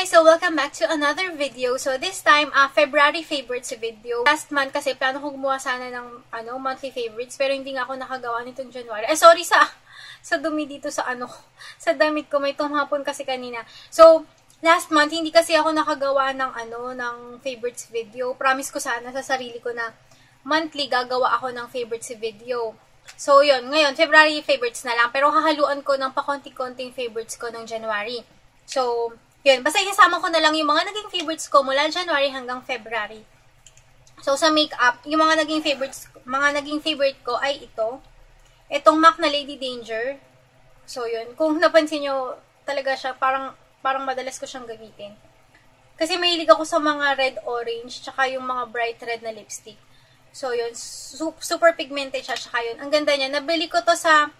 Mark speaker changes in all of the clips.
Speaker 1: guys! So, welcome back to another video. So, this time, February favorites video. Last month kasi, plano ko gumawa sana ng monthly favorites, pero hindi nga ako nakagawa nitong January. Sorry sa dumi dito sa sa damit ko. May tumhapon kasi kanina. So, last month, hindi kasi ako nakagawa ng favorites video. Promise ko sana sa sarili ko na monthly gagawa ako ng favorites video. So, yun. Ngayon, February favorites na lang. Pero hahaluan ko ng pakonti-konting favorites ko ng January. So, yun. Basta isasama ko na lang yung mga naging favorites ko mula January hanggang February. So, sa makeup, yung mga naging favorite ko ay ito. Itong MAC na Lady Danger. So, yun. Kung napansin nyo, talaga siya, parang madalas ko siyang gamitin. Kasi mahilig ako sa mga red-orange, tsaka yung mga bright red na lipstick. So, yun. Super pigmented siya, tsaka yun. Ang ganda niya. Nabili ko to sa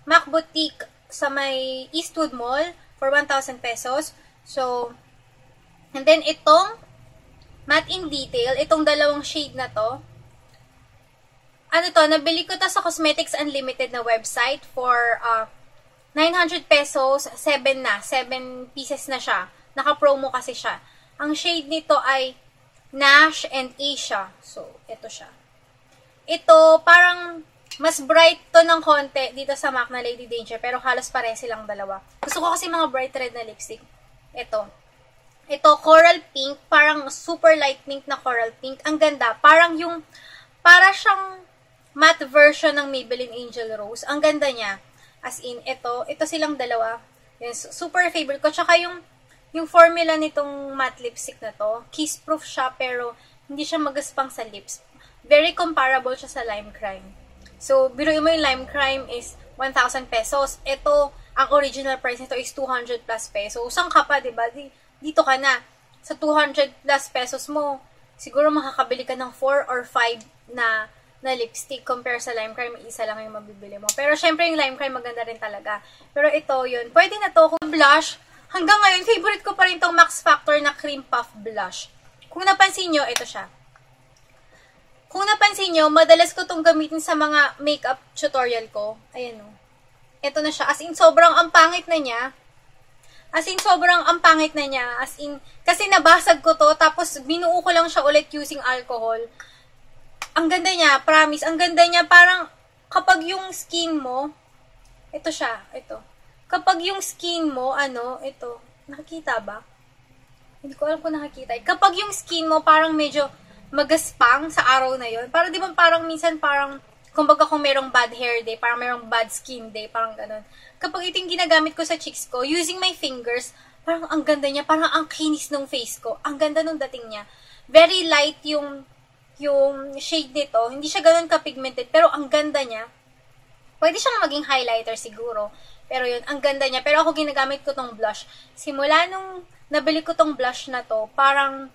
Speaker 1: MAC Boutique sa may Eastwood Mall for 1,000 pesos. So, and then itong Matte in Detail, itong dalawang shade na to, nabili ko to sa Cosmetics Unlimited na website for 900 pesos, 7 pieces na siya. Naka-promo kasi siya. Ang shade nito ay Nash and Asia. So, ito siya. Ito, parang mas bright to ng konti dito sa MAC na Lady Danger, pero halos pare silang dalawa. Gusto ko kasi mga bright red na lipstick. Ito, coral pink, parang super light pink na coral pink. Ang ganda, para siyang matte version ng Maybelline Angel Rose. Ang ganda niya. As in, ito silang dalawa. Yes, super favorite ko. Tsaka yung formula nitong matte lipstick na to, kiss proof siya, pero hindi siya magaspang sa lips. Very comparable siya sa Lime Crime. So, biruin mo yung Lime Crime is 1,000 pesos. Ito, ang original price nito is 200 plus pesos. Saan ka pa, diba? Dito ka na. Sa 200 plus pesos mo, siguro makakabili ka ng 4 or 5 na lipstick compare sa Lime Crime, isa lang yung mabibili mo. Pero syempre yung Lime Crime maganda rin talaga. Pero ito, yun. Pwede na to. Kung blush, hanggang ngayon, favorite ko pa rin tong Max Factor na Cream Puff Blush. Kung napansin nyo, ito siya. Kung napansin nyo, madalas ko tong gamitin sa mga makeup tutorial ko. Ayan o. Ito na siya. As in, sobrang ang pangit na niya. Kasi nabasag ko to, tapos binuo ko lang siya ulit using alcohol. Ang ganda niya, promise. Ang ganda niya, parang kapag yung skin mo, ito siya, ito. Kapag yung skin mo, ito, nakikita ba? Hindi ko alam kung nakikita. Kapag yung skin mo, parang medyo magaspang sa araw na yon. Parang, di ba, minsan, kumbaga kung merong bad hair day, parang merong bad skin day, parang ganun. Kapag ito yung ginagamit ko sa cheeks ko, using my fingers, parang ang ganda niya, parang ang kinis ng face ko. Ang ganda nung dating niya. Very light yung shade nito. Hindi siya ganun ka-pigmented, pero ang ganda niya. Pwede siyang maging highlighter siguro. Pero yun, ang ganda niya. Pero ako ginagamit ko tong blush. Simula nung nabili ko tong blush na to, parang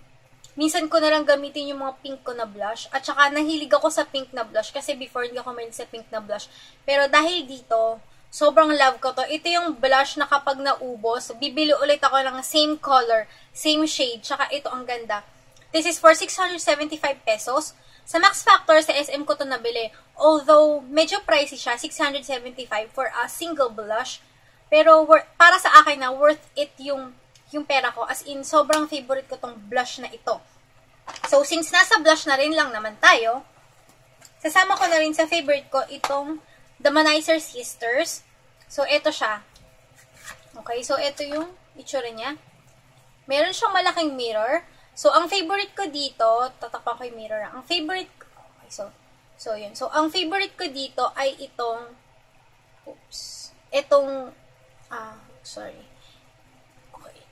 Speaker 1: minsan ko na lang gamitin yung mga pink ko na blush. At saka nahilig ako sa pink na blush kasi before hindi ako mahilig sa pink na blush. Pero dahil dito, sobrang love ko to. Ito yung blush na kapag naubos, bibili ulit ako ng same color, same shade. Tsaka ito ang ganda. This is for 675 pesos. Sa Max Factor, sa SM ko to nabili. Although, medyo pricey siya, 675 for a single blush. Pero, para sa akin na, worth it yung pera ko. As in, sobrang favorite ko tong blush na ito. So, since nasa blush na rin lang naman tayo, sasama ko na rin sa favorite ko itong The Manizer Sisters. So, ito siya. Okay, so ito yung itsura niya. Meron siyang malaking mirror. So, ang favorite ko dito, tatakpan ko yung mirror. Ang favorite ko, okay, so yun. So, ang favorite ko dito ay itong, sorry. Okay.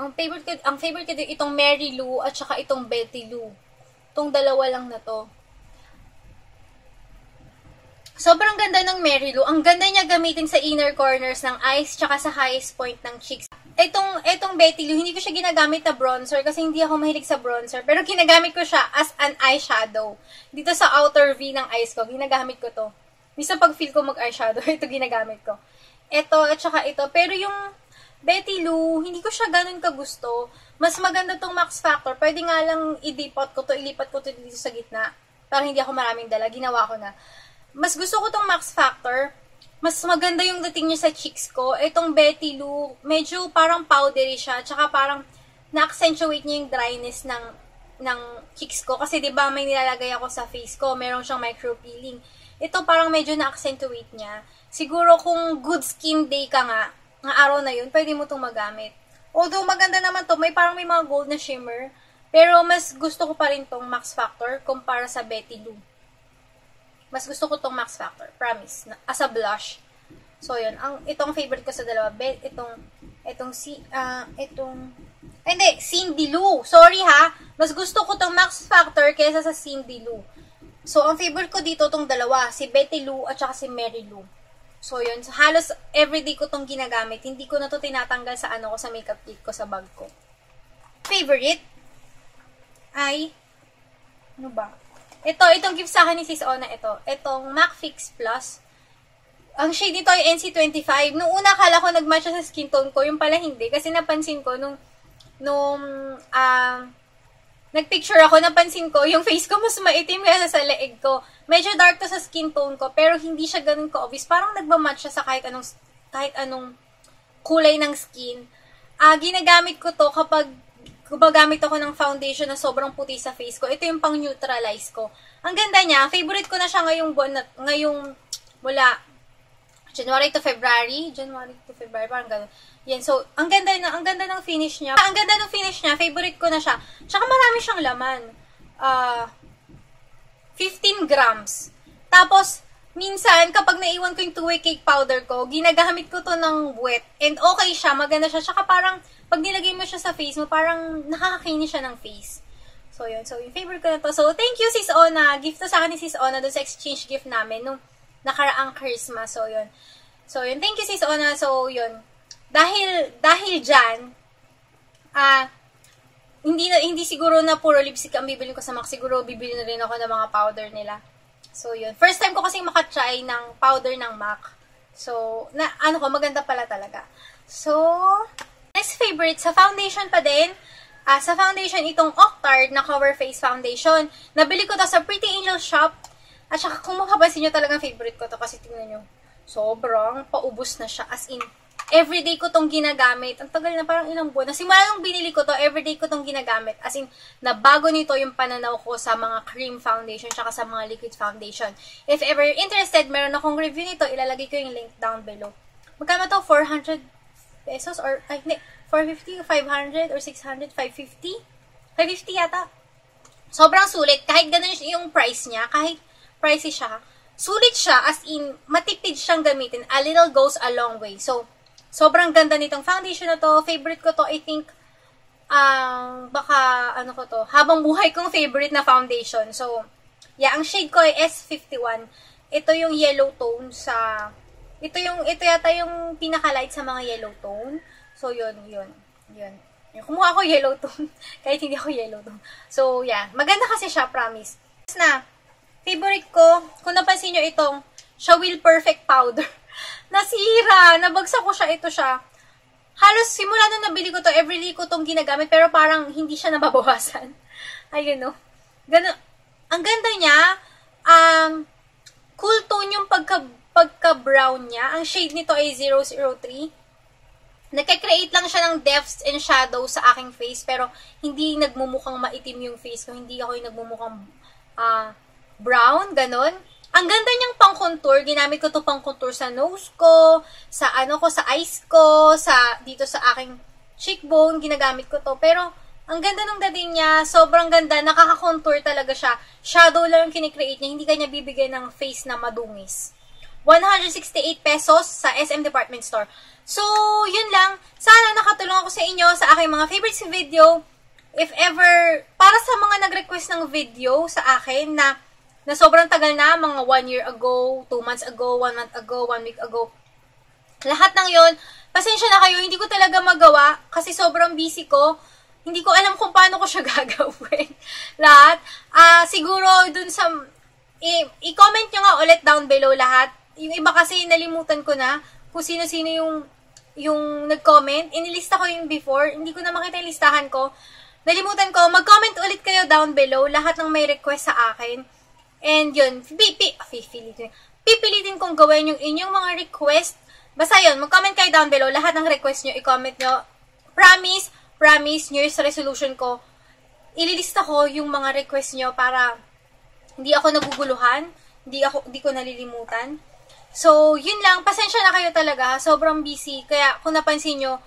Speaker 1: Ang favorite ko dito, itong Mary Lou at saka itong Betty Lou. Itong dalawa lang na to. Sobrang ganda ng Mary Lou. Ang ganda niya gamitin sa inner corners ng eyes tsaka sa highest point ng cheeks. Itong Betty Lou, hindi ko siya ginagamit na bronzer kasi hindi ako mahilig sa bronzer. Pero ginagamit ko siya as an eyeshadow. Dito sa outer V ng eyes ko, ginagamit ko to. Minsan pag feel ko mag-eyeshadow, ito ginagamit ko. Ito at saka ito. Pero yung Betty Lou, hindi ko siya ganun kagusto. Mas maganda tong Max Factor. Pwede nga lang ilipat ko to dito sa gitna. Para hindi ako maraming dala. Ginawa ko na. Mas gusto ko tong Max Factor mas maganda yung dating niya sa cheeks ko. Itong Betty Lou, medyo parang powdery siya, tsaka parang na-accentuate niya yung dryness ng cheeks ko. Kasi 'di ba may nilalagay ako sa face ko, meron siyang micro peeling. Ito parang medyo na-accentuate niya. Siguro kung good skin day ka nga, ng araw na yun, pwede mo itong magamit. Although maganda naman to, may mga gold na shimmer, pero mas gusto ko pa rin tong Max Factor kumpara sa Betty Lou. Mas gusto ko tong Max Factor, promise, as a blush. So, yun. Itong favorite ko sa dalawa, Cindy Lou. Sorry ha. Mas gusto ko tong Max Factor kaysa sa Cindy Lou. So, ang favorite ko dito tong dalawa, si Betty Lou at saka si Mary Lou. So, yun. So, halos everyday ko tong ginagamit. Hindi ko na to tinatanggal sa sa makeup kit ko, sa bag ko. Favorite ay, ano ba? Itong gift sa akin ni Sis Ona, itong MAC Fix Plus. Ang shade nito ay NC25. Nung una, akala ko nag-match sa skin tone ko. Yung pala hindi. Kasi napansin ko, nung nagpicture ako, napansin ko, yung face ko mas maitim kaysa sa leeg ko. Medyo dark to sa skin tone ko, pero hindi siya ganun ka-obvious. Parang nagmamatch siya sa kahit anong kulay ng skin. Ginagamit ko to kapag gumagamit ako ng foundation na sobrang puti sa face ko. Ito yung pang-neutralize ko. Ang ganda niya. Favorite ko na siya ngayong mula January to February, parang gano'n. Yan, so, ang ganda ng finish niya. Favorite ko na siya. Tsaka marami siyang laman. 15 grams. Tapos, minsan, kapag naiwan ko yung two-way cake powder ko, ginagamit ko to ng wet. And okay siya, maganda siya. Tsaka parang, pag nilagay mo siya sa face mo, parang nakakakinis siya ng face. So, yun. So, yung favorite ko na to. So, thank you, Sis Ona. Gift to sa akin ni Sis Ona doon sa exchange gift namin nung nakaraang Christmas. So, yun. So, yun. Thank you, Sis Ona. So, yun. Dahil dyan, hindi siguro na puro lipstick ang bibili ko sa MAC. Siguro, bibili na rin ako ng mga powder nila. So, yun. First time ko kasi makatry ng powder ng MAC. So, maganda pala talaga. So, next favorite, sa foundation pa din. Sa foundation, itong Octard na Cover Face Foundation. Nabili ko to sa Pretty Angel Shop. At saka, kung makapansin nyo talagang favorite ko to kasi tingnan nyo, sobrang paubos na siya. As in, everyday ko tong ginagamit. Ang tagal na, parang ilang buwan. Simula nung binili ko to, everyday ko tong ginagamit. As in, nabago nito yung pananaw ko sa mga cream foundation tsaka sa mga liquid foundation. If ever you're interested, meron akong review nito. Ilalagay ko yung link down below. Magkano to? 400 pesos? Or, 450, 500, or 600, 550? 550 yata. Sobrang sulit. Kahit ganun yung price niya, kahit pricey siya, sulit siya, as in, matipid siyang gamitin. A little goes a long way. So, sobrang ganda nitong foundation na to. Favorite ko to, I think, habang buhay kong favorite na foundation. So, yeah, ang shade ko ay S51. Ito yung yellow tone ito yata yung pinaka-light sa mga yellow tone. So, yun. Kumuha ako yellow tone, kahit hindi ako yellow tone. So, yeah. Maganda kasi siya, promise. Na, favorite ko, kung napansin nyo itong Shawil Perfect Powder. Nasira! Nabagsak ko siya. Ito siya. Halos, simula nung nabili ko to, everyday ko tong ginagamit, pero parang hindi siya nababawasan. Ayun, no? Ganun. Ang ganda niya, cool tone yung pagka-brown niya. Ang shade nito ay 003. Nagka-create lang siya ng depths and shadows sa aking face, pero hindi nagmumukhang maitim yung face ko. Hindi ako yung nagmumukhang brown, ganun. Ang ganda niyang pang-contour. Ginamit ko to pang-contour sa nose ko, sa sa eyes ko, dito sa aking cheekbone, ginagamit ko to. Pero, ang ganda nung dating niya, sobrang ganda, nakaka-contour talaga siya. Shadow lang yung kinikreate niya, hindi kanya bibigay ng face na madungis. 168 pesos sa SM Department Store. So, yun lang. Sana nakatulong ako sa inyo sa aking mga favorites video. If ever, para sa mga nag-request ng video sa akin na sobrang tagal na, mga 1 year ago, 2 months ago, 1 month ago, 1 week ago, lahat ng yon, pasensya na kayo, hindi ko talaga magawa kasi sobrang busy ko. Hindi ko alam kung paano ko siya gagawin. Lahat. Siguro, dun sa, i-comment nyo nga ulit down below lahat. Yung iba kasi nalimutan ko na kung sino-sino yung nag-comment. Inilista ko yung before. Hindi ko na makita yung listahan ko. Nalimutan ko. Mag-comment ulit kayo down below. Lahat ng may request sa akin. And yun. pipilitin kong gawin yung inyong mga request. Basta yun, mag-comment kayo down below. Lahat ng request nyo, i-comment nyo. Promise, New Year's resolution ko, ililista ko yung mga request nyo para hindi ako naguguluhan, hindi ko nalilimutan. So, yun lang. Pasensya na kayo talaga. Sobrang busy. Kaya, kung napansin nyo,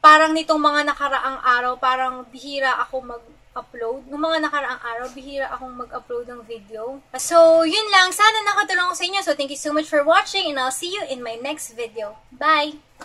Speaker 1: parang nitong mga nakaraang araw, parang bihira ako mag-upload. Nung mga nakaraang araw, bihira akong mag-upload ng video. So, yun lang. Sana nakatulong ako sa inyo. So, thank you so much for watching and I'll see you in my next video. Bye!